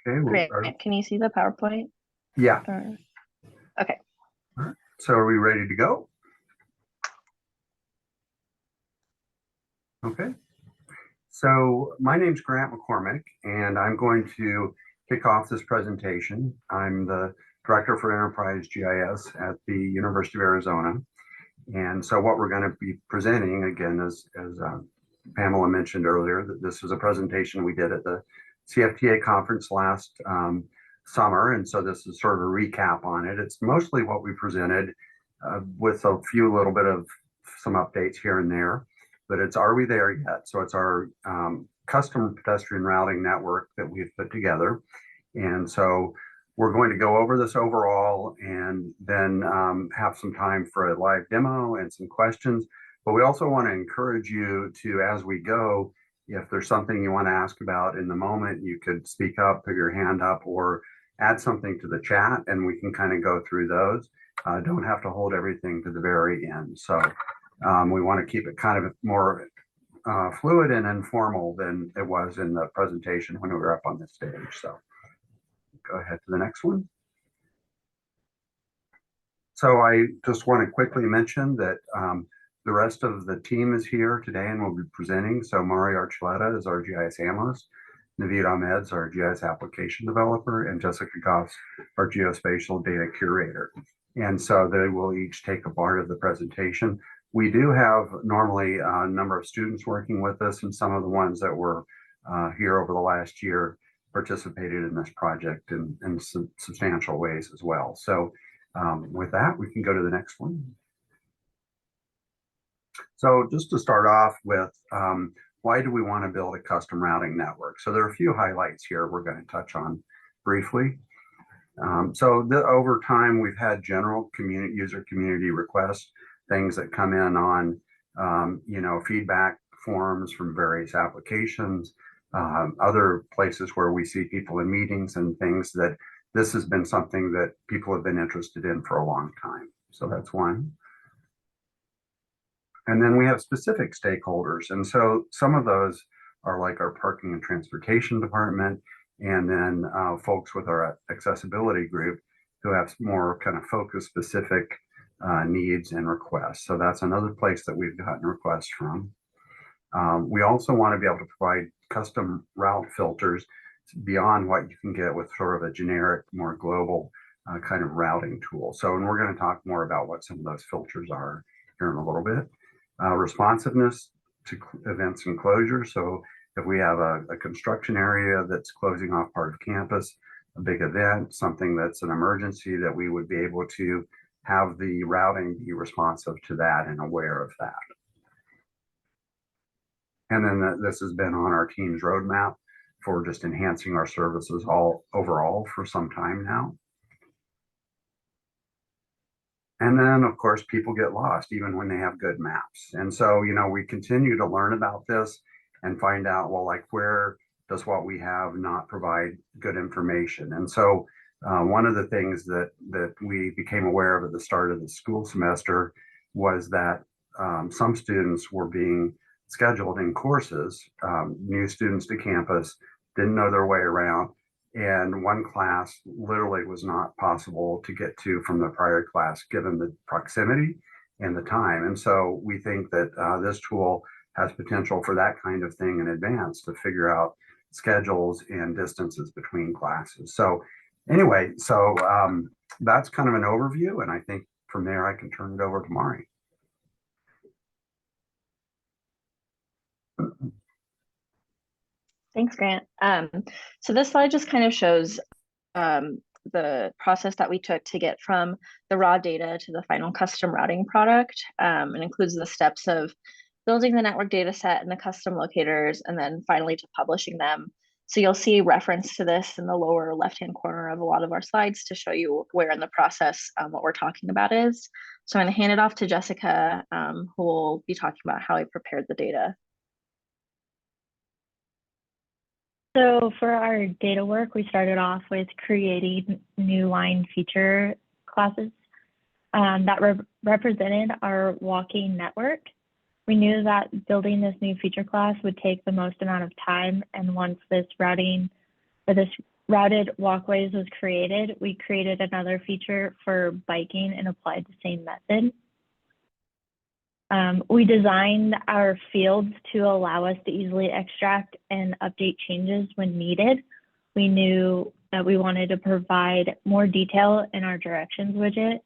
Okay, we'll Great. start. Can you see the PowerPoint? Yeah. Okay. All right. So are we ready to go? Okay. So my name's Grant McCormick, and I'm going to kick off this presentation. I'm the Director for Enterprise GIS at the University of Arizona. And so what we're going to be presenting, again, as Pamela mentioned earlier, that this is a presentation we did at the CFTA conference last summer. And so this is sort of a recap on it. It's mostly what we presented with a few little bit of some updates here and there, but it's Are We There Yet? So it's our custom pedestrian routing network that we've put together. And so we're going to go over this overall and then have some time for a live demo and some questions. But we also want to encourage you to, as we go, if there's something you want to ask about in the moment, you could speak up, put your hand up, or add something to the chat, and we can kind of go through those. Don't have to hold everything to the very end. So we want to keep it kind of more fluid and informal than it was in the presentation when we were up on the stage. So go ahead to the next one. So I just want to quickly mention that the rest of the team is here today and will be presenting. So Maree Archuleta is our GIS analyst, Naveed Ahmed is our GIS application developer, and Jessica Goff, our geospatial data curator. And so they will each take a part of the presentation. We do have normally a number of students working with us, and some of the ones that were here over the last year participated in this project in substantial ways as well. So with that, we can go to the next one. So just to start off with, why do we want to build a custom routing network? So there are a few highlights here we're going to touch on briefly. Over time, we've had general user community requests, things that come in on, feedback forms from various applications, other places where we see people in meetings and things that this has been something that people have been interested in for a long time. So that's one. And then we have specific stakeholders. And so some of those are like our parking and transportation department, and then folks with our accessibility group who have more kind of focus specific needs and requests. So that's another place that we've gotten requests from. We also want to be able to provide custom route filters beyond what you can get with sort of a generic, more global kind of routing tool. So, and we're going to talk more about what some of those filters are here in a little bit. Responsiveness to events and closures. So if we have a construction area that's closing off part of campus, a big event, something that's an emergency, that we would be able to have the routing be responsive to that and aware of that. And then this has been on our team's roadmap for just enhancing our services overall for some time now. And then, of course, people get lost even when they have good maps. And so, we continue to learn about this and find out, well, like, where does what we have not provide good information? And so one of the things that we became aware of at the start of the school semester was that some students were being scheduled in courses, new students to campus, didn't know their way around. And one class literally was not possible to get to from the prior class, given the proximity and the time. And so we think that this tool has potential for that kind of thing in advance to figure out schedules and distances between classes. So anyway, that's kind of an overview. And I think from there, I can turn it over to Maree. Thanks, Grant. So this slide just kind of shows the process that we took to get from the raw data to the final custom routing product. It includes the steps of building the network data set and the custom locators, and then finally to publishing them. So you'll see reference to this in the lower left-hand corner of a lot of our slides to show you where in the process what we're talking about is. So I'm going to hand it off to Jessica, who will be talking about how we prepared the data. So for our data work, we started off with creating new line feature classes that represented our walking network. We knew that building this new feature class would take the most amount of time, and once this routing or this routed walkways was created, we created another feature for biking and applied the same method. We designed our fields to allow us to easily extract and update changes when needed. We knew that we wanted to provide more detail in our directions widget.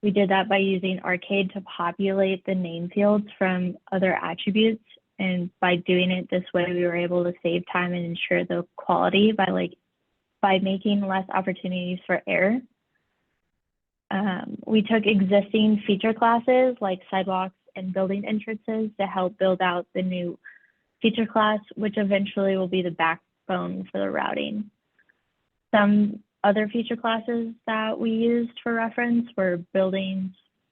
We did that by using Arcade to populate the name fields from other attributes. And by doing it this way, we were able to save time and ensure the quality by making less opportunities for error. We took existing feature classes like sidewalks and building entrances to help build out the new feature class, which eventually will be the backbone for the routing. Some other feature classes that we used for reference were buildings,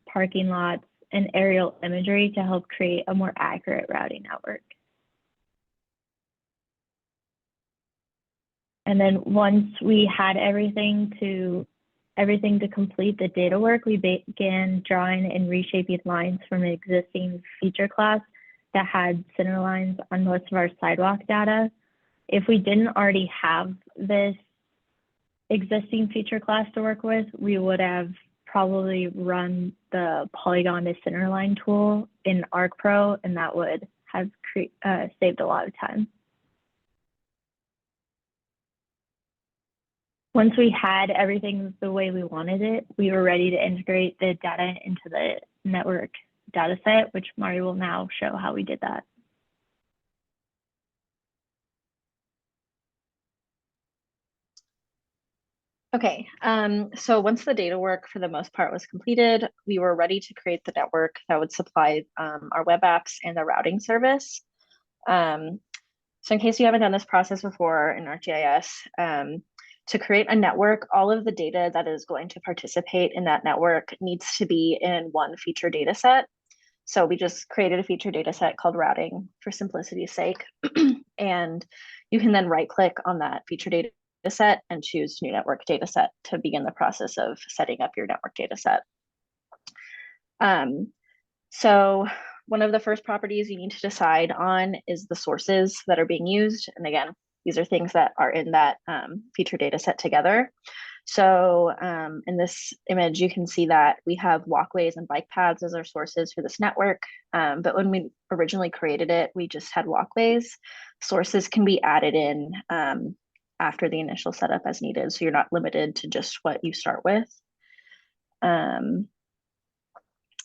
parking lots, and aerial imagery to help create a more accurate routing network. And then once we had everything to complete the data work, we began drawing and reshaping lines from an existing feature class that had center lines on most of our sidewalk data. If we didn't already have this existing feature class to work with, we would have probably run the polygon to center line tool in ArcPro, and that would have saved a lot of time. Once we had everything the way we wanted it, we were ready to integrate the data into the network data set, which Maree will now show how we did that. Okay, so once the data work for the most part was completed, we were ready to create the network that would supply our web apps and the routing service. So in case you haven't done this process before in ArcGIS, to create a network, all of the data that is going to participate in that network needs to be in one feature data set. So we just created a feature data set called routing for simplicity's sake. And you can then right click on that feature data set and choose new network data set to begin the process of setting up your network data set. So one of the first properties you need to decide on is the sources that are being used. And again, these are things that are in that feature data set together. So in this image, you can see that we have walkways and bike paths as our sources for this network. But when we originally created it, we just had walkways. Sources can be added in after the initial setup as needed. So you're not limited to just what you start with.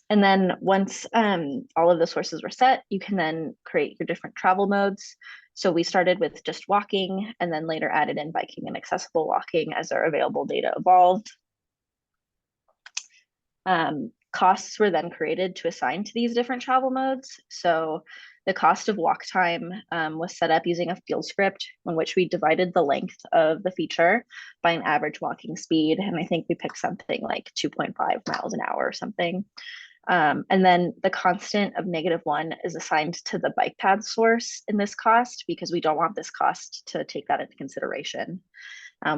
And then once all of the sources were set, you can then create your different travel modes. So we started with just walking and then later added in biking and accessible walking as our available data evolved. Costs were then created to assign to these different travel modes. So the cost of walk time was set up using a field script in which we divided the length of the feature by an average walking speed. And I think we picked something like 2.5 miles an hour or something. And then the constant of -1 is assigned to the bike path source in this cost because we don't want this cost to take that into consideration.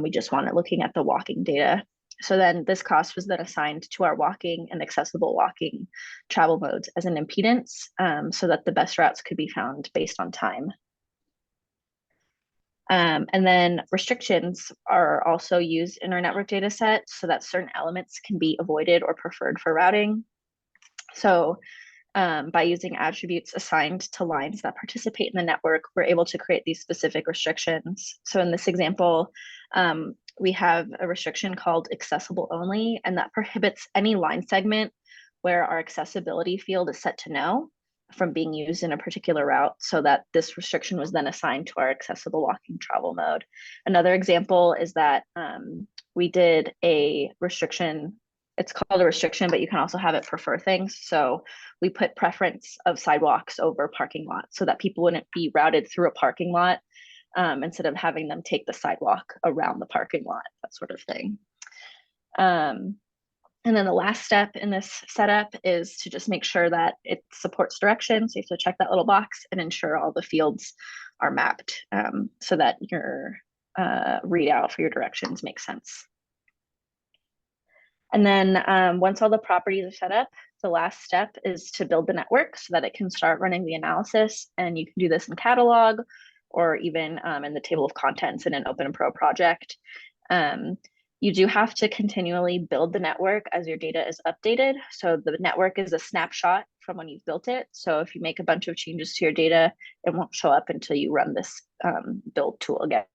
We just want it looking at the walking data. So then this cost was then assigned to our walking and accessible walking travel modes as an impedance so that the best routes could be found based on time. And then restrictions are also used in our network data set so that certain elements can be avoided or preferred for routing. So by using attributes assigned to lines that participate in the network, we're able to create these specific restrictions. So in this example, we have a restriction called accessible only, and that prohibits any line segment where our accessibility field is set to no from being used in a particular route, so that this restriction was then assigned to our accessible walking travel mode. Another example is that we did a restriction. It's called a restriction, but you can also have it prefer things. So we put preference of sidewalks over parking lots so that people wouldn't be routed through a parking lot instead of having them take the sidewalk around the parking lot, that sort of thing. And then the last step in this setup is to just make sure that it supports directions. So you have to check that little box and ensure all the fields are mapped so that your readout for your directions makes sense. And then once all the properties are set up, the last step is to build the network so that it can start running the analysis. And you can do this in Catalog, or even in the table of contents in an OpenPro project. You do have to continually build the network as your data is updated. So the network is a snapshot from when you've built it. So if you make a bunch of changes to your data, it won't show up until you run this build tool again.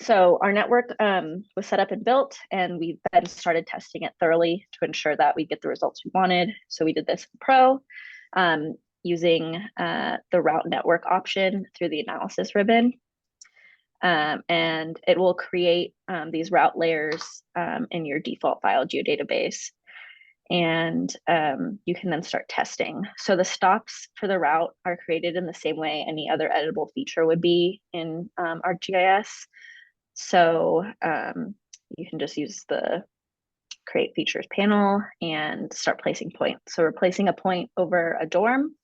So our network was set up and built, and we then started testing it thoroughly to ensure that we get the results we wanted. So we did this in Pro using the route network option through the analysis ribbon. And it will create these route layers in your default file geodatabase. And you can then start testing. So the stops for the route are created in the same way any other editable feature would be in ArcGIS. So you can just use the create features panel and start placing points. So we're placing a point over a dorm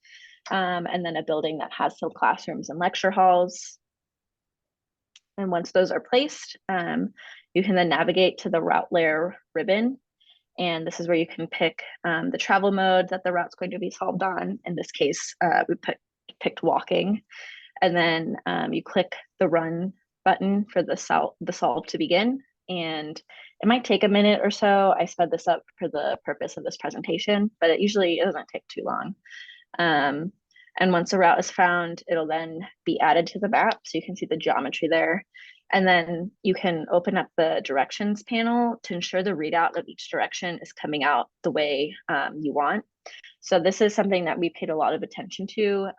and then a building that has some classrooms and lecture halls. And once those are placed, you can then navigate to the route layer ribbon. And this is where you can pick the travel mode that the route's going to be solved on. In this case, we picked walking. And then you click the run button for the solve to begin. And it might take a minute or so. I sped this up for the purpose of this presentation, but it usually doesn't take too long. And once a route is found, it'll then be added to the map. So you can see the geometry there. And then you can open up the directions panel to ensure the readout of each direction is coming out the way you want. So this is something that we paid a lot of attention to.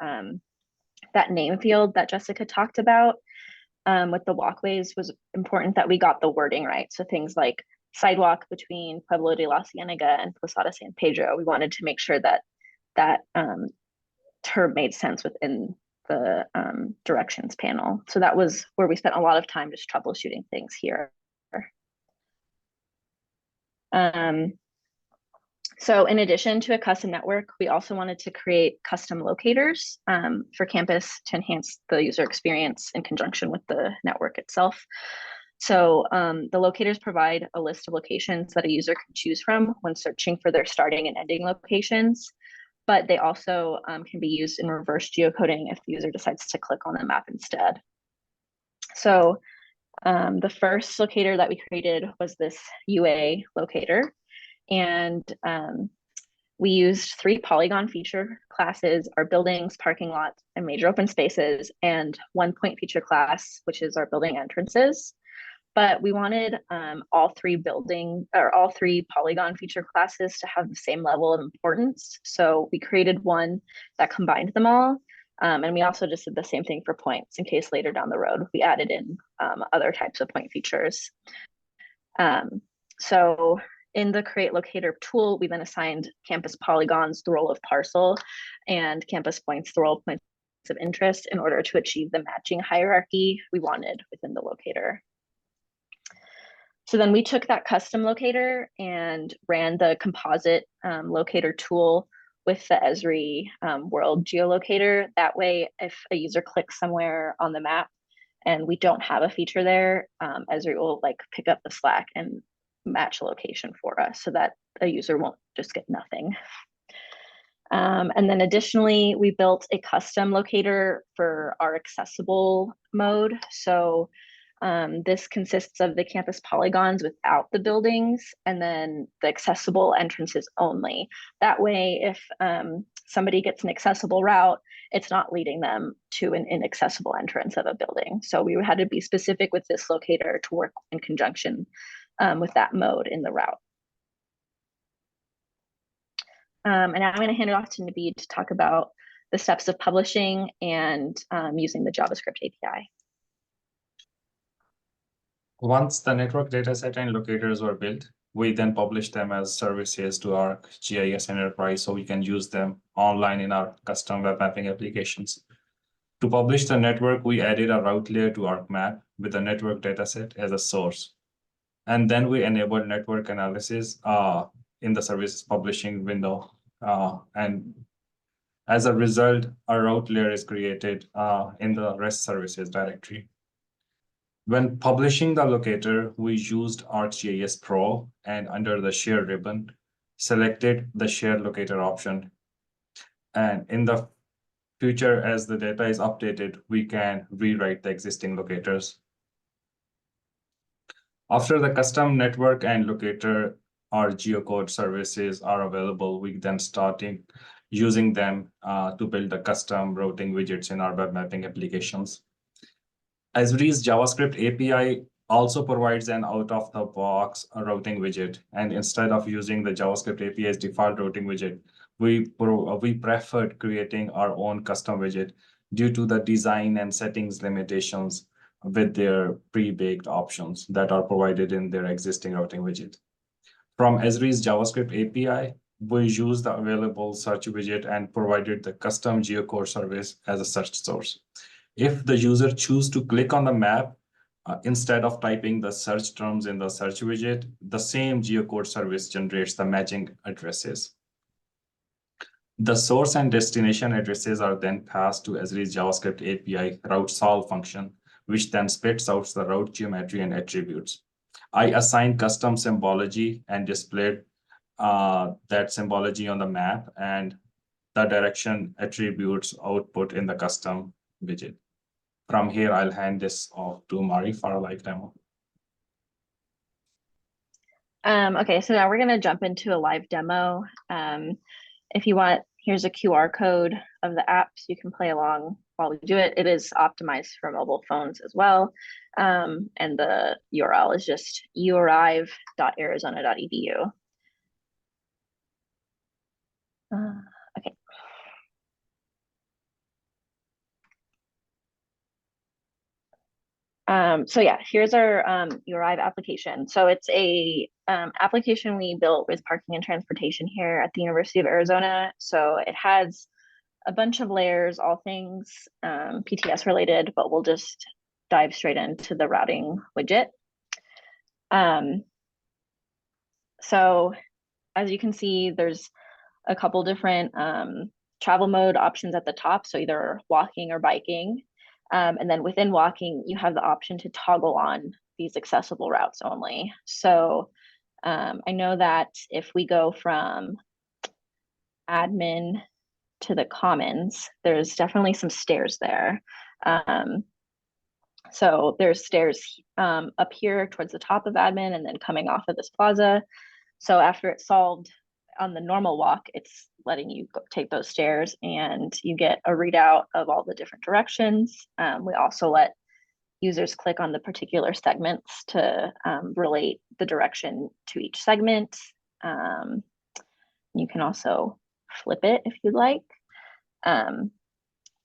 That name field that Jessica talked about with the walkways was important that we got the wording right. So things like sidewalk between Pueblo de la Cienega and Posada San Pedro, we wanted to make sure that that term made sense within the directions panel. So that was where we spent a lot of time just troubleshooting things here. So in addition to a custom network, we also wanted to create custom locators for campus to enhance the user experience in conjunction with the network itself. So the locators provide a list of locations that a user can choose from when searching for their starting and ending locations. But they also can be used in reverse geocoding if the user decides to click on the map instead. So the first locator that we created was this UA locator. And we used 3 polygon feature classes, our buildings, parking lots, and major open spaces, and 1 point feature class, which is our building entrances. But we wanted all 3 polygon feature classes to have the same level of importance. So we created one that combined them all. And we also just did the same thing for points in case later down the road we added in other types of point features. So in the create locator tool, we then assigned campus polygons the role of parcel and campus points the role of points of interest in order to achieve the matching hierarchy we wanted within the locator. So then we took that custom locator and ran the composite locator tool with the Esri world geolocator. That way, if a user clicks somewhere on the map and we don't have a feature there, Esri will like pick up the slack and match a location for us so that a user won't just get nothing. And then additionally, we built a custom locator for our accessible mode. So this consists of the campus polygons without the buildings and then the accessible entrances only. That way, if somebody gets an accessible route, it's not leading them to an inaccessible entrance of a building. So we had to be specific with this locator to work in conjunction with that mode in the route. And now I'm going to hand it off to Naveed to talk about the steps of publishing and using the JavaScript API. Once the network dataset and locators were built, we then published them as services to our ArcGIS Enterprise so we can use them online in our custom web mapping applications. To publish the network, we added a route layer to ArcMap with the network dataset as a source. And then we enabled network analysis in the services publishing window. And as a result, a route layer is created in the REST services directory. When publishing the locator, we used ArcGIS Pro and under the share ribbon, selected the share locator option. And in the future, as the data is updated, we can rewrite the existing locators. After the custom network and locator or geocode services are available, we then starting using them to build the custom routing widgets in our web mapping applications. Esri's JavaScript API also provides an out-of-the-box routing widget. And instead of using the JavaScript API's default routing widget, we preferred creating our own custom widget due to the design and settings limitations with their pre-baked options that are provided in their existing routing widget. From Esri's JavaScript API, we use the available search widget and provided the custom geocode service as a search source. If the user chooses to click on the map, instead of typing the search terms in the search widget, the same geocode service generates the matching addresses. The source and destination addresses are then passed to Esri's JavaScript API route solve function, which then spits out the route geometry and attributes. I assign custom symbology and displayed that symbology on the map and the direction attributes output in the custom widget. From here, I'll hand this off to Maree for a live demo. Okay, so now we're going to jump into a live demo. If you want, here's a QR code of the app so you can play along while we do it. It is optimized for mobile phones as well. And the URL is just uarrive.arizona.edu. Okay. So yeah, here's our UArrive application. So it's a application we built with parking and transportation here at the University of Arizona. So it has a bunch of layers, all things PTS related, but we'll just dive straight into the routing widget. So as you can see, there's a couple different travel mode options at the top. So either walking or biking. And then within walking, you have the option to toggle on these accessible routes only. So I know that if we go from admin to the commons, there's definitely some stairs there. So there's stairs up here towards the top of admin and then coming off of this plaza. So after it's solved on the normal walk, it's letting you take those stairs and you get a readout of all the different directions. We also let users click on the particular segments to relate the direction to each segment. You can also flip it if you'd like. But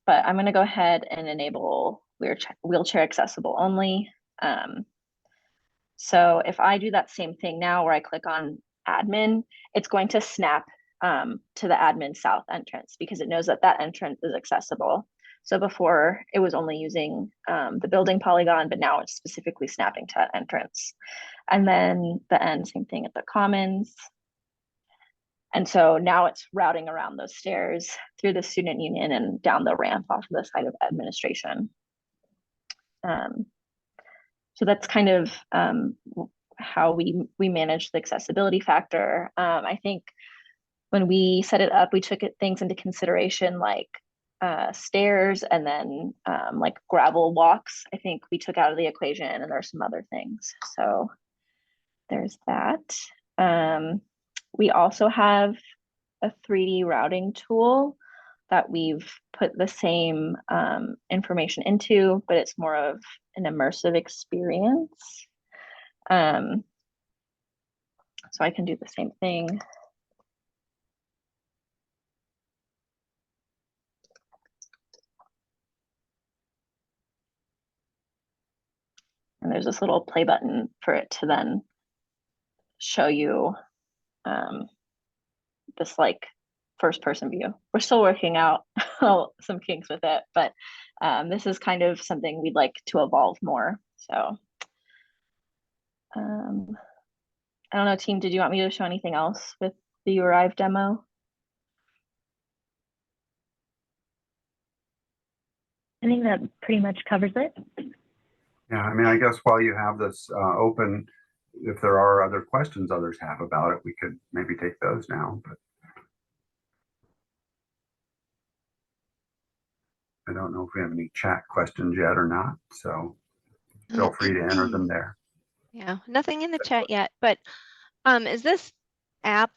I'm going to go ahead and enable wheelchair accessible only. So if I do that same thing now where I click on admin, it's going to snap to the admin south entrance because it knows that that entrance is accessible. So before it was only using the building polygon, but now it's specifically snapping to that entrance. And then the end, same thing at the commons. And so now it's routing around those stairs through the student union and down the ramp off of the side of administration. So that's kind of how we manage the accessibility factor. I think when we set it up, we took things into consideration like stairs and then like gravel walks. I think we took out of the equation, and there's some other things. So there's that. We also have a 3D routing tool that we've put the same information into, but it's more of an immersive experience. So I can do the same thing. And there's this little play button for it to then show you this like first person view. We're still working out some kinks with it, but this is kind of something we'd like to evolve more. So I don't know, team, did you want me to show anything else with the UArrive demo? I think that pretty much covers it. Yeah, I mean, I guess while you have this open, if there are other questions others have about it, we could maybe take those now. But I don't know if we have any chat questions yet or not, so feel free to enter them there. Yeah, nothing in the chat yet, but is this app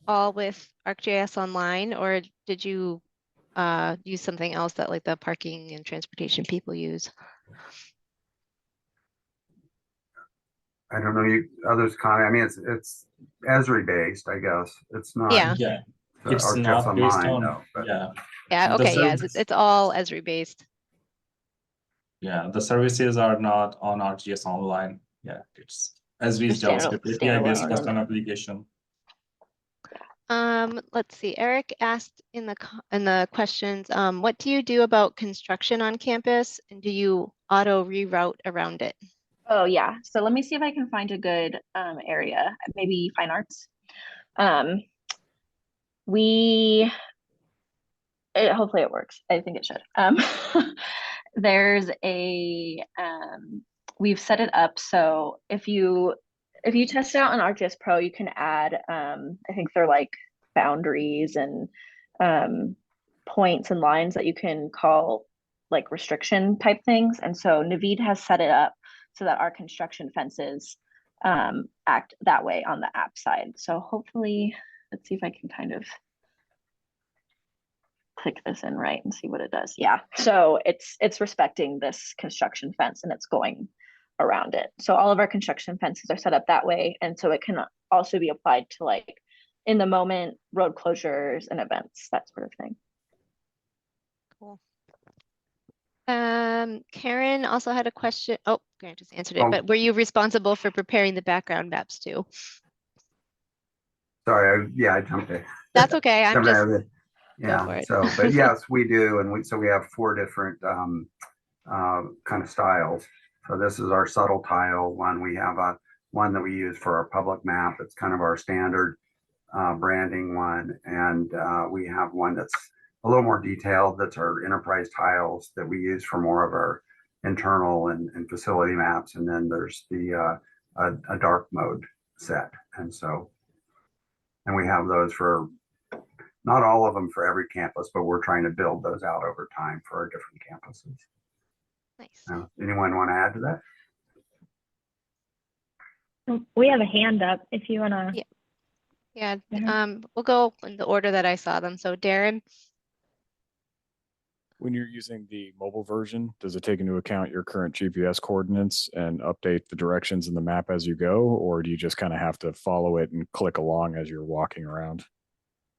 all with ArcGIS Online, or did you use something else that like the parking and transportation people use? I don't know, you others comment. I mean, it's Esri based, I guess. It's not Yeah. Yeah, the it's ArcGIS not based Online on, though, but yeah, Yeah, The okay, yeah, service- it's all Esri based. yeah, the services are not on ArcGIS Online. Yeah, it's Esri's Just standalone- JavaScript API based standalone. custom application. Let's see. Eric asked in the questions, what do you do about construction on campus, and do you auto reroute around it? Oh yeah. So let me see if I can find a good area. Maybe fine arts. Hopefully it works. I think it should. There's a we've set it up so if you test it out on ArcGIS Pro, you can add I think they're like boundaries and points and lines that you can call like restriction type things. And so Naveed has set it up so that our construction fences act that way on the app side. So hopefully, let's see if I can kind of click this in right and see what it does. Yeah, so it's respecting this construction fence and it's going around it. So all of our construction fences are set up that way, and so it can also be applied to like in the moment road closures and events, that sort of thing. Cool. Karen also had a question. Oh, Grant just answered it, but were you responsible for preparing the background maps too? sorry, I jumped in. That's okay. I'm Jumped just out of it. Go Yeah, for it. so but yes, we do, and we have 4 different kind of styles. So this is our subtle tile one. We have one that we use for our public map. It's kind of our standard branding one, and we have one that's a little more detailed. That's our enterprise tiles that we use for more of our internal and facility maps. And then there's the a dark mode set, and we have those for not all of them for every campus, but we're trying to build those out over time for our different campuses. Nice. Anyone want to add to that? We have a hand up if you want to. Yeah. Yeah. We'll go in the order that I saw them. So Darren. When you're using the mobile version, does it take into account your current GPS coordinates and update the directions in the map as you go, or do you just kind of have to follow it and click along as you're walking around?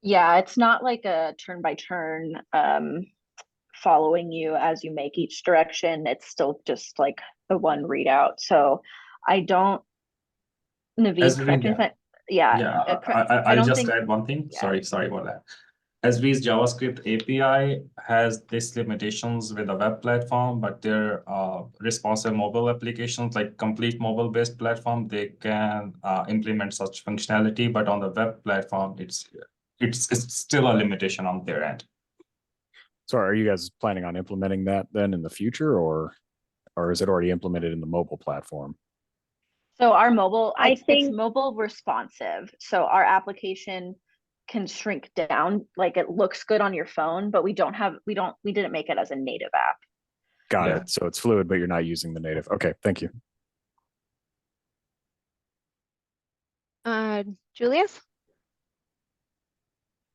Yeah, it's not like a turn by turn following you as you make each direction. It's still just like the one readout. So I don't, Naveed, correct me if I don't just think- add one thing. yeah. Sorry about that. Esri's JavaScript API has these limitations with a web platform, but their responsive mobile applications, like complete mobile-based platform, they can implement such functionality. But on the web platform, it's still a limitation on their end. So are you guys planning on implementing that then in the future, or is it already implemented in the mobile platform? So our mobile, I it's think- mobile responsive. So our application can shrink down, like it looks good on your phone, but we didn't make it as a native app. Got Yeah. it. So it's fluid, but you're not using the native. Okay, thank you. Julius?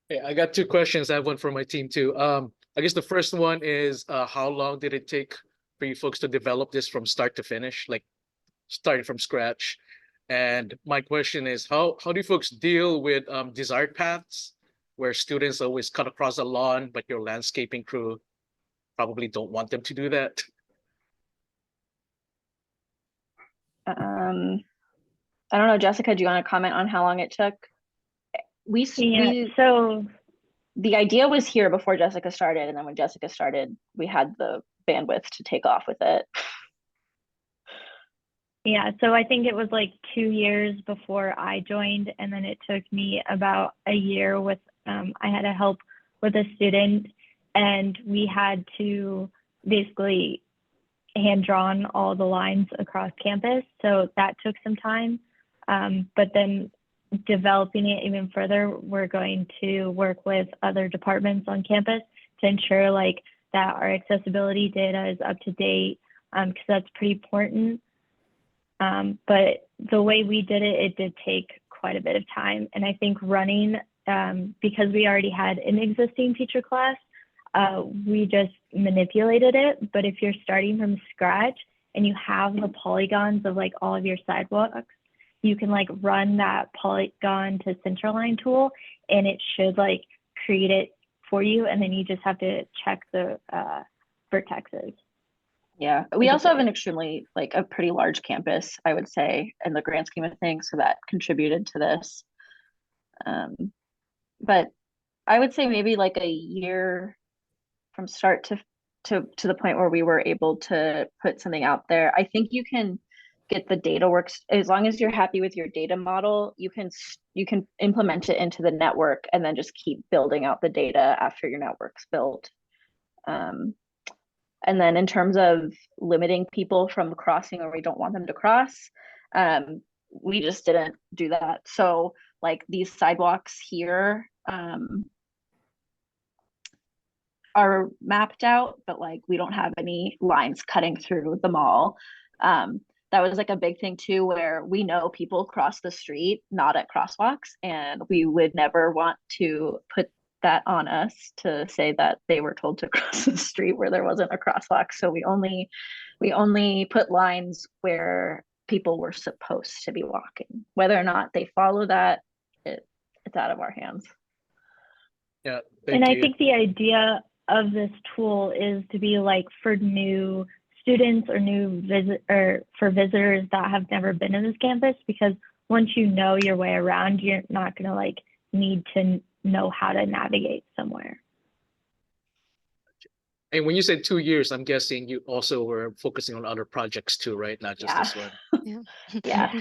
Hey, I got 2 questions. I have one for my team too. I guess the first one is how long did it take for you folks to develop this from start to finish, like starting from scratch? And my question is, how do you folks deal with desired paths where students always cut across the lawn, but your landscaping crew probably don't want them to do that? I don't know, Jessica, do you want to comment on how long it took? So The idea was here before Jessica started, and then when Jessica started, we had the bandwidth to take off with it. yeah, so I think it was like 2 years before I joined, and then it took me about a year with I had to help with a student, and we had to basically hand drawn all the lines across campus. So that took some time. But then developing it even further, we're going to work with other departments on campus to ensure like that our accessibility data is up to date, because that's pretty important. But the way we did it, it did take quite a bit of time. And I think running, because we already had an existing feature class, we just manipulated it. But if you're starting from scratch and you have the polygons of like all of your sidewalks, you can like run that polygon to centerline tool and it should like create it for you. And then you just have to check the vertexes. Yeah, we also have an extremely, like a pretty large campus, I would say, in the grand scheme of things, so that contributed to this. But I would say maybe like a year from start to the point where we were able to put something out there. I think you can get the data works as long as you're happy with your data model. You can implement it into the network and then just keep building out the data after your network's built. And then in terms of limiting people from crossing where we don't want them to cross, we just didn't do that. So like these sidewalks here are mapped out, but like we don't have any lines cutting through the mall. That was like a big thing too, where we know people cross the street not at crosswalks, and we would never want to put that on us to say that they were told to cross the street where there wasn't a crosswalk. So we only put lines where people were supposed to be walking. Whether or not they follow that, it's out of our hands. Yeah. And I think the idea of this tool is to be like for new students or for visitors that have never been in this campus, because once you know your way around, you're not going to like need to know how to navigate somewhere. And when you said 2 years, I'm guessing you also were focusing on other projects too, right? Not just this one. Yeah. Yeah.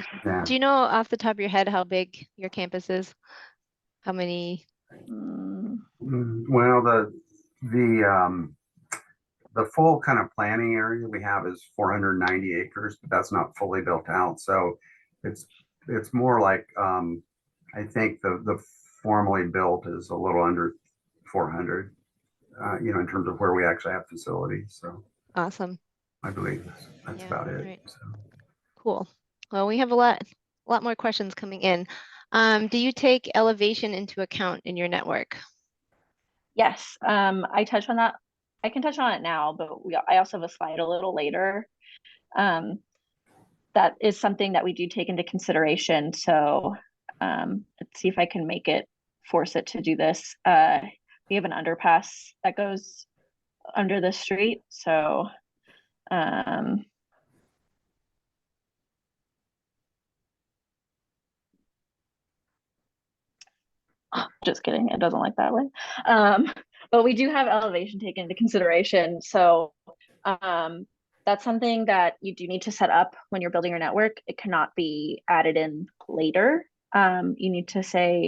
Do you know off the top of your head how big your campus is? How many? Well, the full kind of planning area we have is 490 acres, but that's not fully built out. So it's more like I think the formally built is a little under 400. In terms of where we actually have facilities. So Awesome. I believe that's about it. Right. So. Cool. Well, we have a lot more questions coming in. Do you take elevation into account in your network? Yes, I touched on that. I can touch on it now, but I also have a slide a little later. That is something that we do take into consideration. So let's see if I can force it to do this. We have an underpass that goes under the street. So just kidding, it doesn't like that way. But we do have elevation taken into consideration. So that's something that you do need to set up when you're building your network. It cannot be added in later. You need to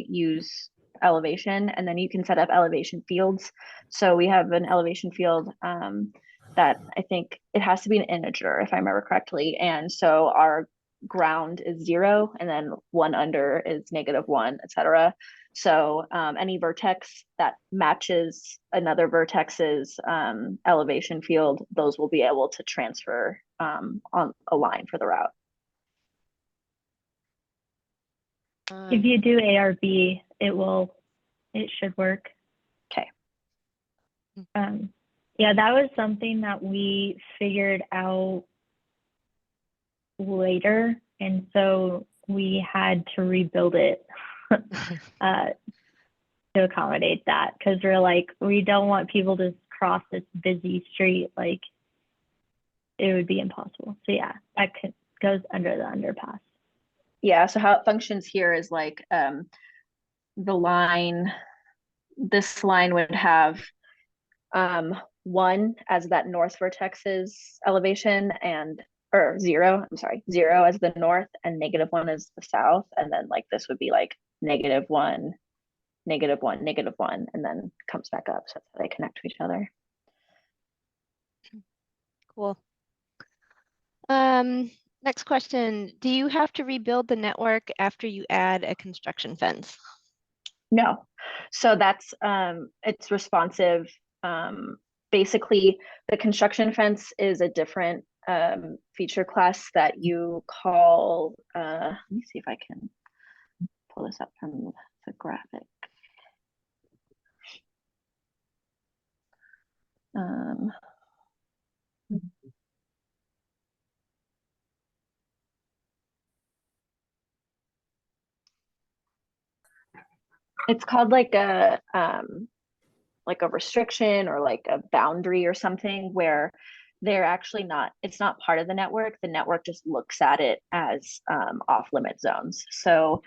use elevation, and then you can set up elevation fields. So we have an elevation field that I think it has to be an integer if I remember correctly. And so our ground is 0, and then 1 under is -1, etc. So any vertex that matches another vertex's elevation field, those will be able to transfer on a line for the route. If you do ARB, it should work. Okay. Yeah, that was something that we figured out later, and so we had to rebuild it to accommodate that, because we're like, we don't want people to cross this busy street, like it would be impossible. So yeah, that goes under the underpass. Yeah, so how it functions here is like this line would have 1 as that north vertex's elevation, or 0 as the north, and -1 as the south. And then like this would be like -1, -1, -1, and then comes back up. So that's how they connect to each other. Cool. Next question. Do you have to rebuild the network after you add a construction fence? No. So that's it's responsive basically the construction fence is a different feature class that you call, let me see if I can pull this up from the graphic. It's called like a restriction or like a boundary or something, where they're actually not, it's not part of the network. The network just looks at it as off limit zones. So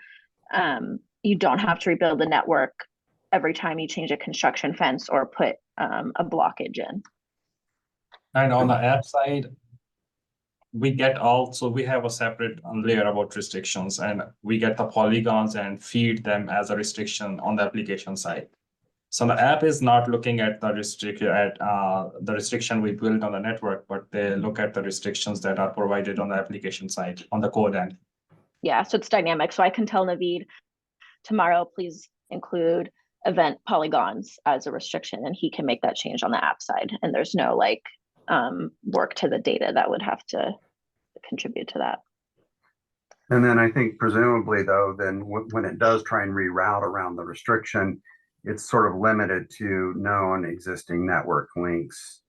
you don't have to rebuild the network every time you change a construction fence or put a blockage in. And on the app side, we have a separate layer about restrictions, and we get the polygons and feed them as a restriction on the application side. So the app is not looking at the restriction we built on the network, but they look at the restrictions that are provided on the application side, on the code end. Yeah, so it's dynamic. So I can tell Naveed tomorrow, please include event polygons as a restriction, and he can make that change on the app side. And there's no like work to the data that would have to contribute to that. And then I think presumably though, then when it does try and reroute around the restriction, it's sort of limited to known existing network links.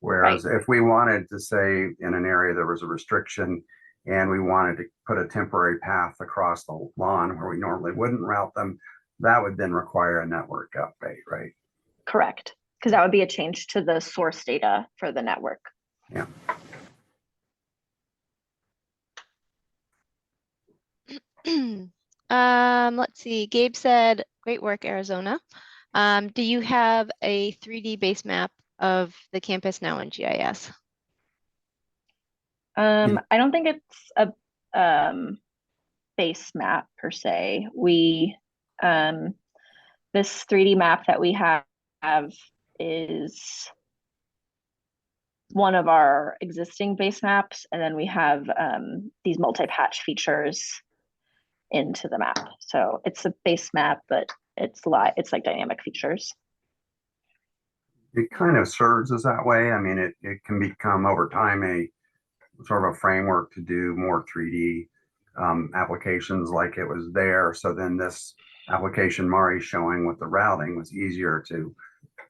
Whereas if we wanted to say in an area there was a restriction and we wanted to put a temporary path across the lawn where we normally wouldn't route them, that would then require a network update, right? Correct, because that would be a change to the source data for the network. Yeah. Let's see. Gabe said, "Great work, Arizona." Do you have a 3D base map of the campus now in GIS? I don't think it's a base map per se. We this 3D map that we have is one of our existing base maps, and then we have these multi-patch features into the map. So it's a base map, but it's like dynamic features. It kind of serves as that way. I mean, it can become over time a sort of a framework to do more 3D applications like it was there. So then this application Maree's showing with the routing was easier to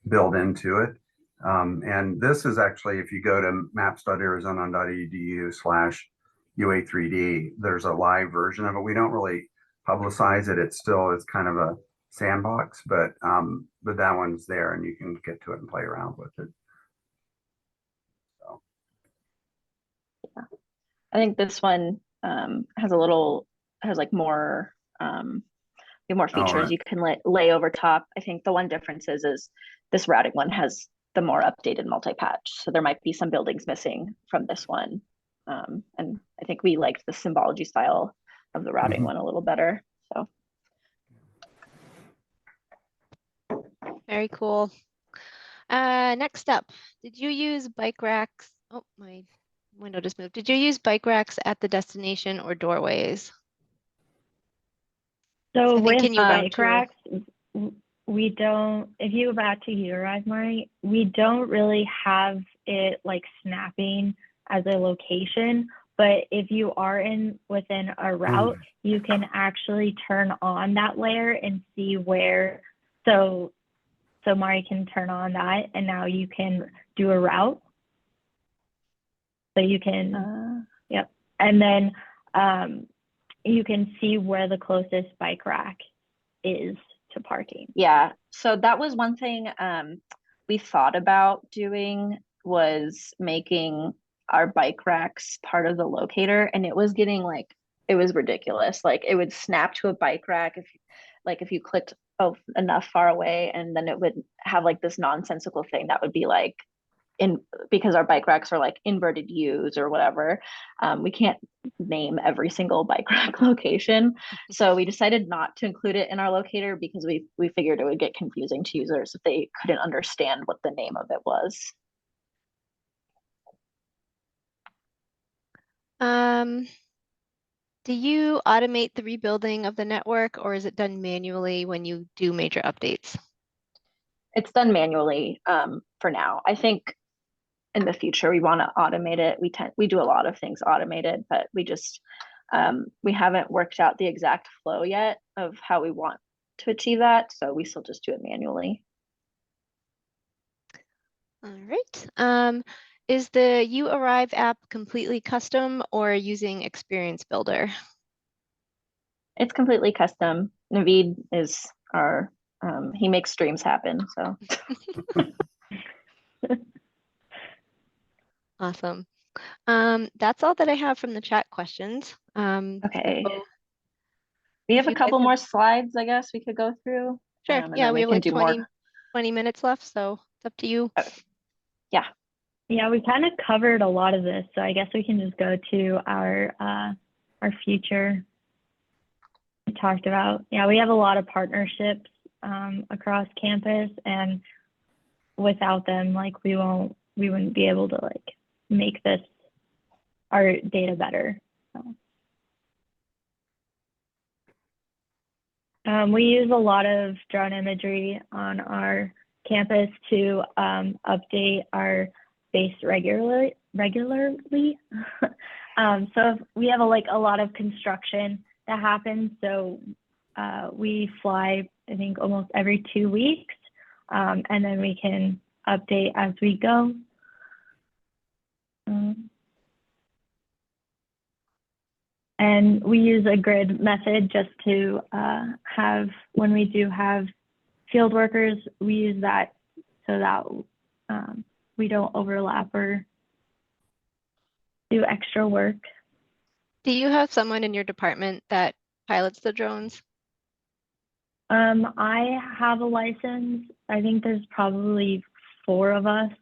build into it. And this is actually, if you go to maps.arizona.edu/UA3D, there's a live version of it. We don't really publicize it. It's kind of a sandbox, but that one's there and you can get to it and play around with it. So. Yeah. I think this one has like more features right. you can lay over top. I think the one difference is this routing one has the more updated multi-patch. So there might be some buildings missing from this one. And I think we liked the symbology style of the routing one a little better. So. Very cool. Next up, did you use bike racks? Oh, my window just moved. Did you use bike racks at the destination or doorways? So with can you bike racks, we don't, if you go back to URIs, Maree, we don't really have it like snapping as a location, but if you are within a route, you can actually turn on that layer and see where, so Maree can turn on that and now you can do a route. So you can, yep. And then you can see where the closest bike rack is to parking. Yeah, so that was one thing we thought about doing, was making our bike racks part of the locator, and it was getting like, it was ridiculous. Like it would snap to a bike rack if you clicked enough far away, and then it would have like this nonsensical thing that would be like, because our bike racks are like inverted U's or whatever, we can't name every single bike rack location. So we decided not to include it in our locator because we figured it would get confusing to users if they couldn't understand what the name of it was. Do you automate the rebuilding of the network, or is it done manually when you do major updates? it's done manually for now. I think in the future we want to automate it. We do a lot of things automated, but we just we haven't worked out the exact flow yet of how we want to achieve that. So we still just do it manually. All right. Is the You Arrive app completely custom or using Experience Builder? It's completely custom. Naveed is our he makes dreams happen. So Awesome. That's all that I have from the chat questions. okay. So We if have a you guys couple have- more slides, I guess we could go through. Sure. And Yeah, then we have can like do 20 minutes left, so it's up to you. Yeah. Yeah, we kind of covered a lot of this, so I guess we can just go to our future. We talked about, yeah, we have a lot of partnerships across campus, and without them, like we wouldn't be able to like make this our data better. So. We use a lot of drone imagery on our campus to update our base regularly. So we have a lot of construction that happens. So we fly, I think, almost every 2 weeks, and then we can update as we go. And we use a grid method just to have, when we do have field workers, we use that so that we don't overlap or do extra work. Do you have someone in your department that pilots the drones? I have a license. I think there's probably 4 of us.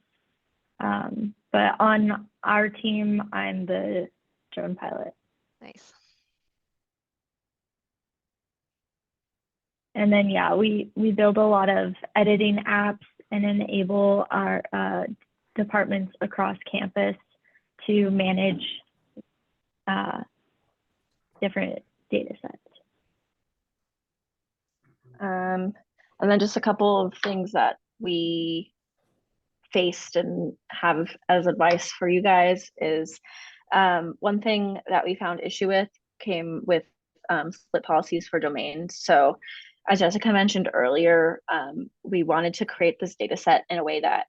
But on our team, I'm the drone pilot. Nice. And then, yeah, we build a lot of editing apps and enable our departments across campus to manage different data sets. And then just a couple of things that we faced and have as advice for you guys is one thing that we found issue with came with split policies for domains. So as Jessica mentioned earlier, we wanted to create this data set in a way that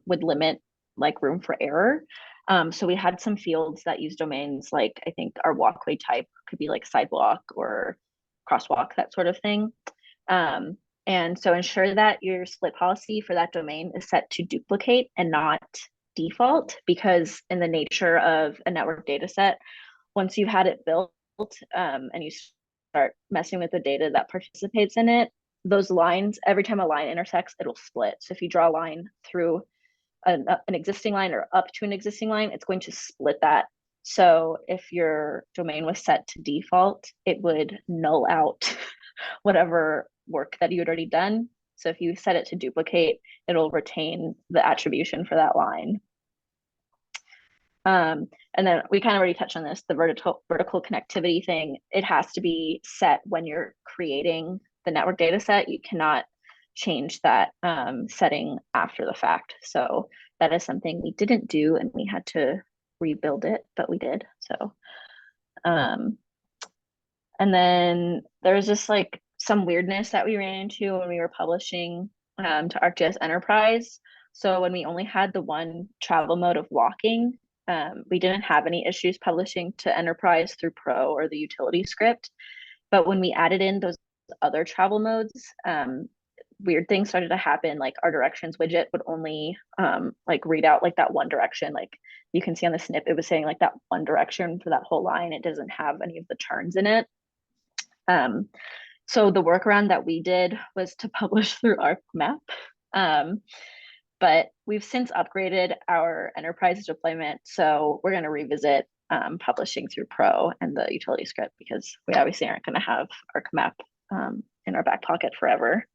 would limit like room for error. So we had some fields that use domains like, I think our walkway type could be like sidewalk or crosswalk, that sort of thing. And so ensure that your split policy for that domain is set to duplicate and not default, because in the nature of a network data set, once you've had it built and you start messing with the data that participates in it, those lines, every time a line intersects, it'll split. So if you draw a line through an existing line or up to an existing line, it's going to split that. So if your domain was set to default, it would null out whatever work that you had already done. So if you set it to duplicate, it'll retain the attribution for that line. And then we kind of already touched on this, the vertical connectivity thing. It has to be set when you're creating the network data set. You cannot change that setting after the fact. So that is something we didn't do, and we had to rebuild it, but we did. So and then there's just like some weirdness that we ran into when we were publishing to ArcGIS Enterprise. So when we only had the one travel mode of walking, we didn't have any issues publishing to Enterprise through Pro or the utility script. But when we added in those other travel modes, weird things started to happen. Like our directions widget would only like read out like that one direction. Like you can see on the snip, it was saying like that one direction for that whole line. It doesn't have any of the turns in it. So the workaround that we did was to publish through ArcMap. But we've since upgraded our enterprise deployment. So we're going to revisit publishing through Pro and the utility script, because we obviously aren't going to have ArcMap in our back pocket forever.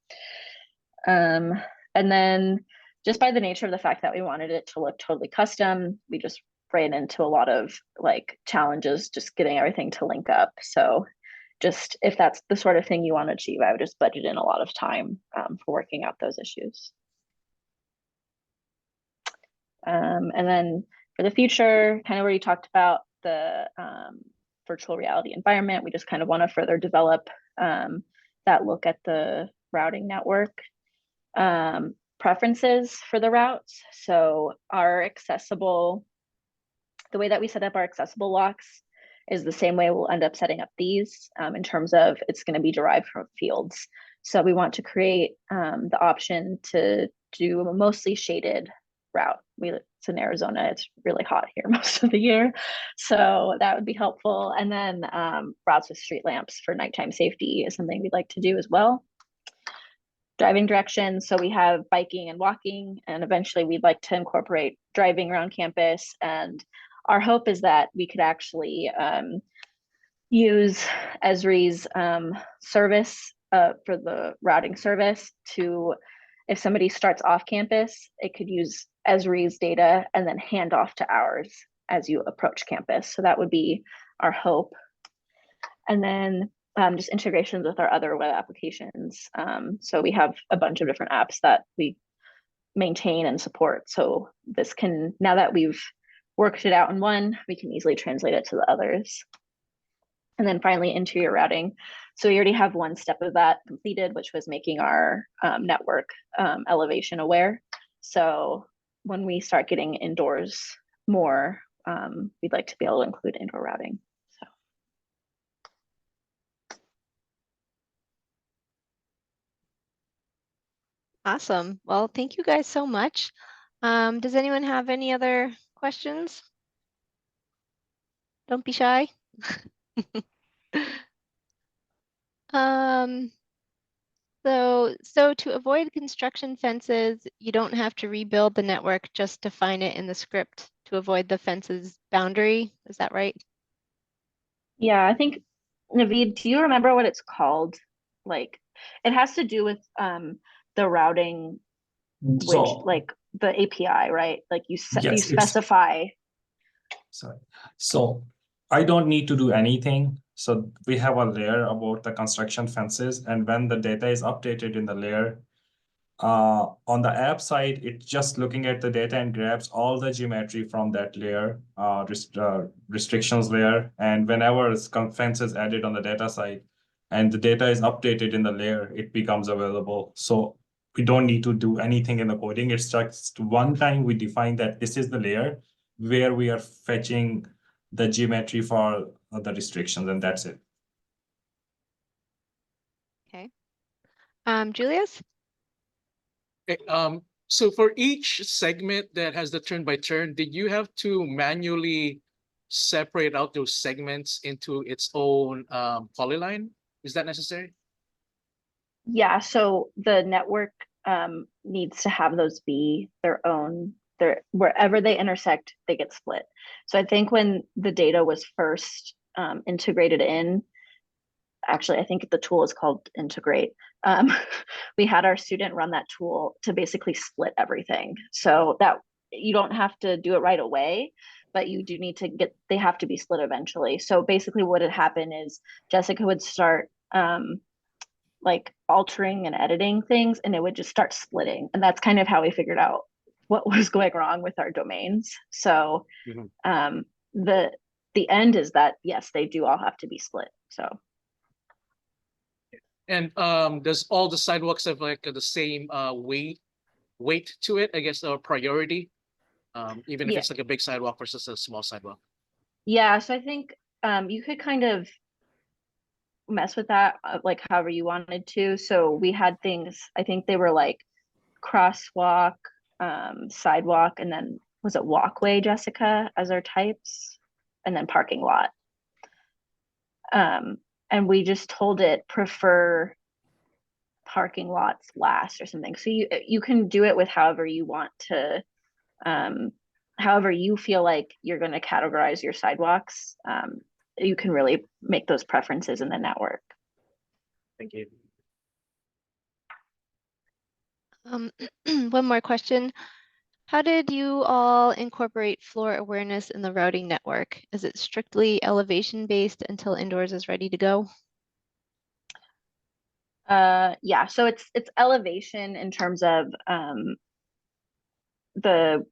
And then just by the nature of the fact that we wanted it to look totally custom, we just ran into a lot of like challenges just getting everything to link up. So just if that's the sort of thing you want to achieve, I would just budget in a lot of time for working out those issues. And then for the future, kind of where you talked about the virtual reality environment, we just kind of want to further develop that look at the routing network. Preferences for the routes. So the way that we set up our accessible locks is the same way we'll end up setting up these in terms of it's going to be derived from fields. So we want to create the option to do a mostly shaded route. It's in Arizona, it's really hot here most of the year. So that would be helpful. And then routes with street lamps for nighttime safety is something we'd like to do as well. Driving directions. So we have biking and walking, and eventually we'd like to incorporate driving around campus. And our hope is that we could actually use Esri's service for the routing service to, if somebody starts off campus, it could use Esri's data and then hand off to ours as you approach campus. So that would be our hope. And then just integrations with our other web applications. So we have a bunch of different apps that we maintain and support. So this can, now that we've worked it out in one, we can easily translate it to the others. And then finally, interior routing. So we already have one step of that completed, which was making our network elevation aware. So when we start getting indoors more, we'd like to be able to include indoor routing. Awesome. Well, thank you guys so much. Does anyone have any other questions? Don't be shy. So to avoid construction fences, you don't have to rebuild the network, just define it in the script to avoid the fence's boundary. Is that right? Yeah, I think, Naveed, do you remember what it's called? Like, it has to do with the routing, which like the API, right? Like you specify. Sorry. So I don't need to do anything. So we have a layer about the construction fences, and when the data is updated in the layer, on the app side, it's just looking at the data and grabs all the geometry from that layer, restrictions layer. And whenever fence is added on the data side and the data is updated in the layer, it becomes available. So we don't need to do anything in the coding. It's just one time we define that this is the layer where we are fetching the geometry for the restrictions, and that's it. Okay. Julius? Okay, so for each segment that has the turn by turn, did you have to manually separate out those segments into its own polyline? Is that necessary? Yeah, so the network needs to have those be their own, wherever they intersect, they get split. So I think when the data was first integrated in, actually, I think the tool is called Integrate. We had our student run that tool to basically split everything. So that you don't have to do it right away, but you do need to they have to be split eventually. So basically what had happened is Jessica would start like altering and editing things, and it would just start splitting. And that's kind of how we figured out what was going wrong with our domains. So the end is that, yes, they do all have to be split. So. And does all the sidewalks have like the same weight to it, I guess, or priority? Even if it's like a big sidewalk versus a small sidewalk? Yeah, so I think you could kind of mess with that like however you wanted to. So we had things, I think they were like crosswalk, sidewalk, and then was it walkway, Jessica, as our types, and then parking lot. And we just told it prefer parking lots last or something. So you can do it with however you want to, however you feel like you're going to categorize your sidewalks. You can really make those preferences in the network. Thank you. One more question. How did you all incorporate floor awareness in the routing network? Is it strictly elevation based until indoors is ready to go? Yeah, so it's elevation in terms of the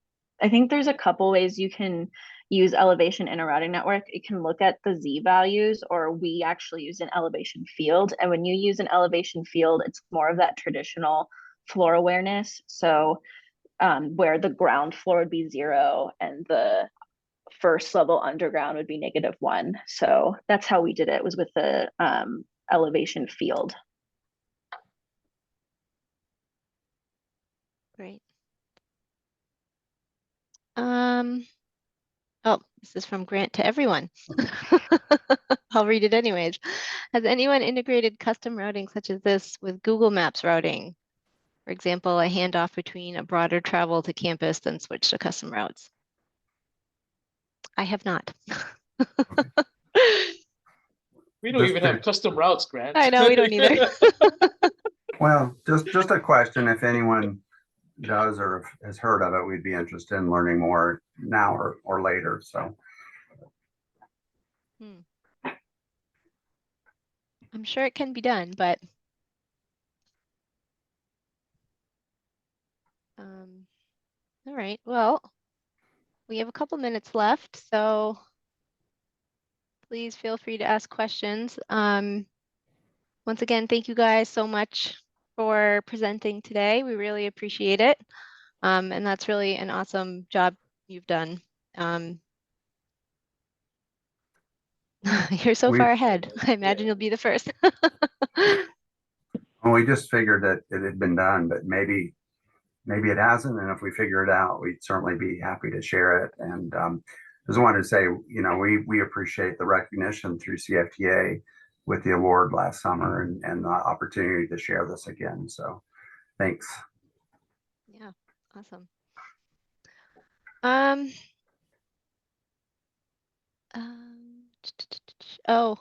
I think there's a couple ways you can use elevation in a routing network. You can look at the Z values, or we actually use an elevation field. And when you use an elevation field, it's more of that traditional floor awareness. So where the ground floor would be 0 and the first level underground would be -1. So that's how we did it, was with the elevation field. Great. Oh, this is from Grant to everyone. I'll read it anyways. Has anyone integrated custom routing such as this with Google Maps routing? For example, a handoff between a broader travel to campus, then switch to custom routes. I have not. We don't even have custom routes, Grant. I know, we don't either. Well, just a question, if anyone does or has heard of it, we'd be interested in learning more now or later, so. I'm sure it can be done, but all right, well, we have a couple minutes left, so please feel free to ask questions. Once again, thank you guys so much for presenting today. We really appreciate it. And that's really an awesome job you've done. You're so far ahead. I imagine you'll be the first. Well, we just figured that it had been done, but maybe it hasn't. And if we figure it out, we'd certainly be happy to share it. And just wanted to say, we appreciate the recognition through CFTA with the award last summer and the opportunity to share this again. So thanks. Yeah, awesome.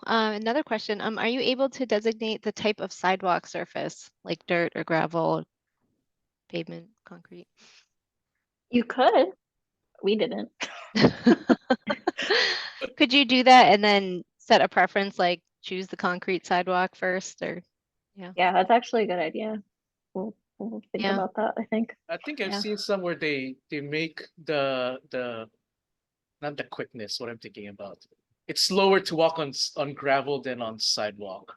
Another question. Are you able to designate the type of sidewalk surface, like dirt or gravel, pavement, concrete? You could. We didn't. Could you do that and then set a preference, like choose the concrete sidewalk first, or Yeah, that's actually a good idea. We'll think Yeah. about that, I think. I think I've Yeah. seen some where they make the not the quickness, what I'm thinking about. It's slower to walk on gravel than on sidewalk,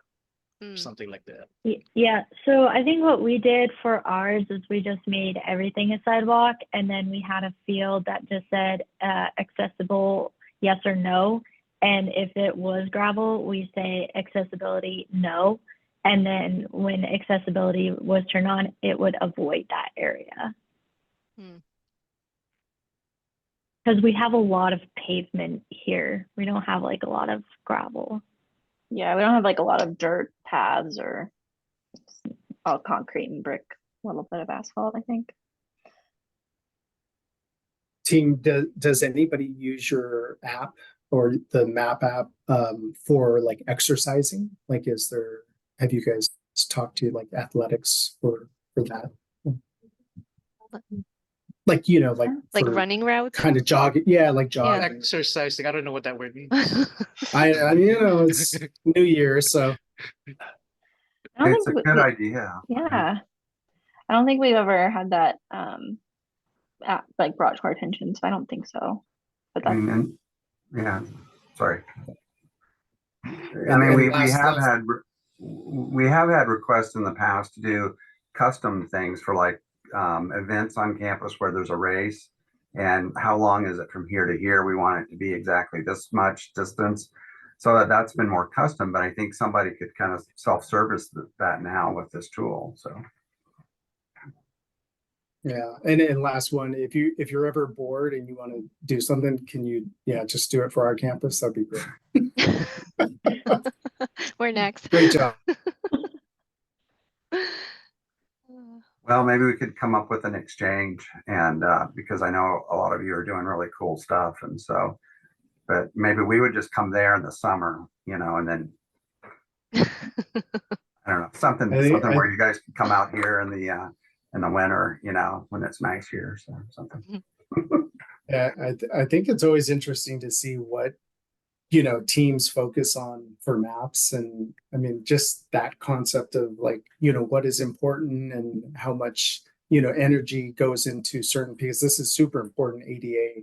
or something like that. Yeah, so I think what we did for ours is we just made everything a sidewalk, and then we had a field that just said accessible, yes or no. And if it was gravel, we say accessibility, no. And then when accessibility was turned on, it would avoid that area. Because we have a lot of pavement here. We don't have like a lot of gravel. Yeah, we don't have like a lot of dirt paths or all concrete and brick, a little bit of asphalt, I think. Team, does anybody use your app or the map app for like exercising? Like, have you guys talked to like athletics for that? Like, like running routes? kind of jogging. Yeah, like jogging. Exercising. I don't know what that word means. I it's New Year, so It's a good idea. Yeah. I don't think we've ever had that like brought to our attention, so I don't think so. But that's Yeah, sorry. And we have had requests in the past to do custom things for like events on campus where there's a race, and how long is it from here to here? We want it to be exactly this much distance, so that's been more custom. But I think somebody could kind of self-service that now with this tool. So yeah, and last one, if you're ever bored and you want to do something, can you just do it for our campus? That'd be great. We're next. Great job. well, maybe we could come up with an exchange, and because I know a lot of you are doing really cool stuff, and so, but maybe we would just come there in the summer, and then I don't know, something where you guys can come out here in the winter, when it's nice here, so something. Yeah, I think it's always interesting to see what teams focus on for maps. And I mean, just that concept of like, what is important and how much energy goes into certain, because this is super important ADA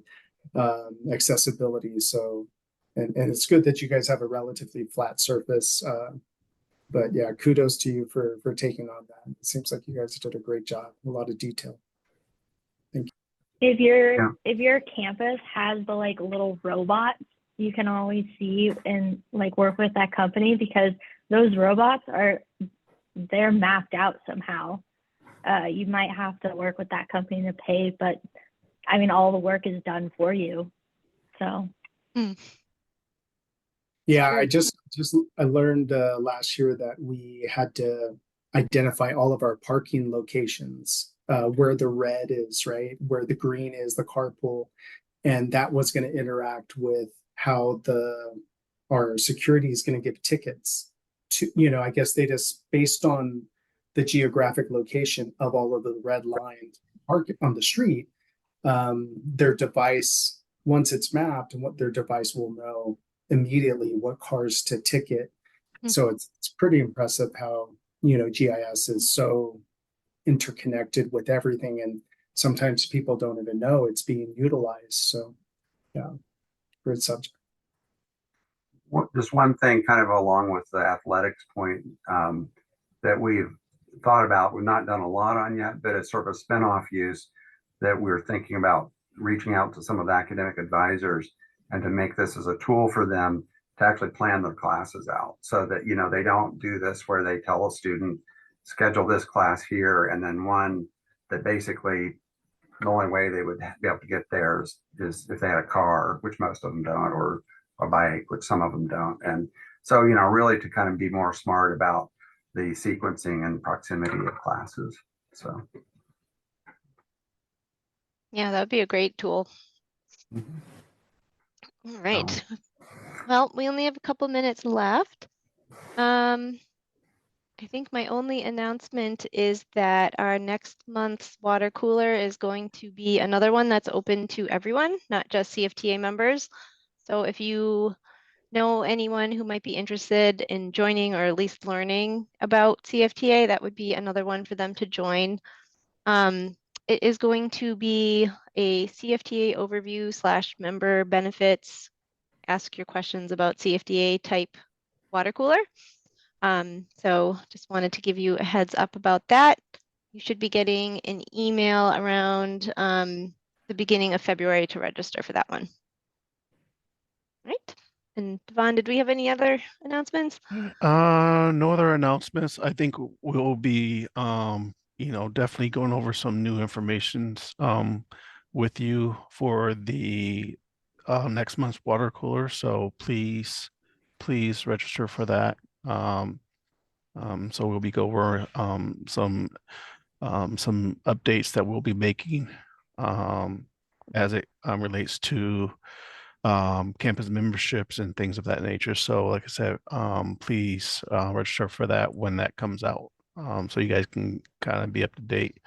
accessibility. So, and it's good that you guys have a relatively flat surface. But yeah, kudos to you for taking on that. It seems like you guys did a great job, a lot of detail. Thank you. If your campus has the like little robots, you can always see and like work with that company, because those robots they're mapped out somehow. You might have to work with that company to pay, but I mean, all the work is done for you. So. Yeah, I learned last year that we had to identify all of our parking locations, where the red is, right? Where the green is, the carpool. And that was going to interact with how our security is going to give tickets to, I guess they just, based on the geographic location of all of the red lines park on the street, their device, once it's mapped, and what their device will know immediately what cars to ticket. So it's pretty impressive how, GIS is so interconnected with everything, and sometimes people don't even know it's being utilized. So yeah, great subject. Just one thing kind of along with the athletics point that we've thought about, we've not done a lot on yet, but it's sort of a spin-off use that we're thinking about reaching out to some of the academic advisors and to make this as a tool for them to actually plan their classes out, so that, they don't do this where they tell a student, schedule this class here, and then one that basically the only way they would be able to get there is if they had a car, which most of them don't, or a bike, which some of them don't. And so, really to kind of be more smart about the sequencing and proximity of classes. So. Yeah, that would be a great tool. All right. Well, we only have a couple minutes left. I think my only announcement is that our next month's water cooler is going to be another one that's open to everyone, not just CFTA members. So if you know anyone who might be interested in joining or at least learning about CFTA, that would be another one for them to join. It is going to be a CFTA overview / member benefits, ask your questions about CFTA type water cooler. So just wanted to give you a heads up about that. You should be getting an email around the beginning of February to register for that one. Right. And Devon, did we have any other announcements? No other announcements. I think we'll be definitely going over some new information with you for the next month's water cooler. So please register for that. So we'll be go over some updates that we'll be making as it relates to campus memberships and things of that nature. So like I said, please register for that when that comes out, so you guys can kind of be up to date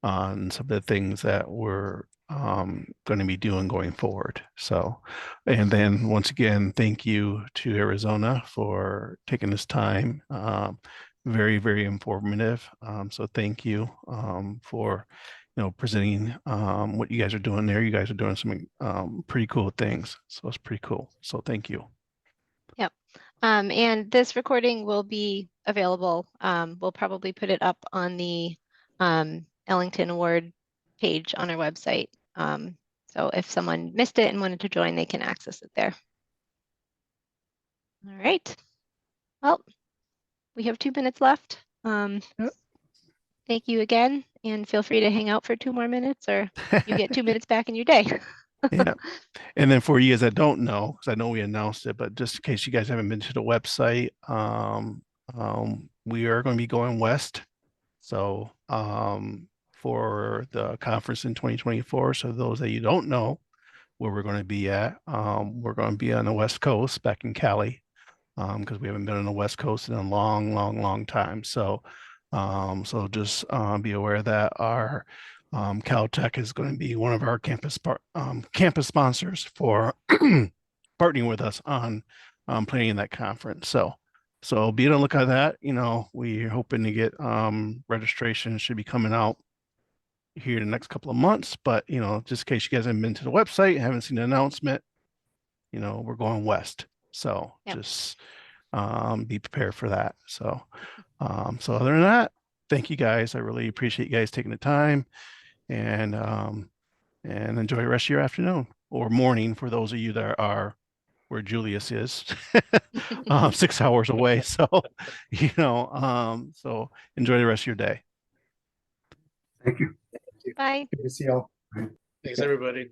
on some of the things that we're going to be doing going forward. So, and then once again, thank you to Arizona for taking this time. Very, very informative. So thank you for presenting what you guys are doing there. You guys are doing some pretty cool things. So it's pretty cool. So thank you. Yep. And this recording will be available. We'll probably put it up on the Ellington Award page on our website. So if someone missed it and wanted to join, they can access it there. All right. Well, we have 2 minutes left. Thank you again, and feel free to hang out for 2 more minutes, or you get 2 minutes back in your day. Yeah. And then for you guys that don't know, because I know we announced it, but just in case you guys haven't been to the website, we are going to be going west. So for the conference in 2024. So those that you don't know where we're going to be at, we're going to be on the West Coast back in Cali, because we haven't been on the West Coast in a long time. So so just be aware that our Caltech is going to be one of our campus sponsors for partnering with us on planning that conference. So be on the lookout at that. We're hoping to get registration should be coming out here in the next couple of months, but you know, just in case you guys haven't been to the website, haven't seen the announcement, you know, we're going west. So Yep. just be prepared for that. So so other than that, thank you guys. I really appreciate you guys taking the time, and enjoy the rest of your afternoon or morning for those of you that are where Julius is, 6 hours away. So, you know, so enjoy the rest of your day. Thank you. Bye. Good to see y'all. Thanks, everybody.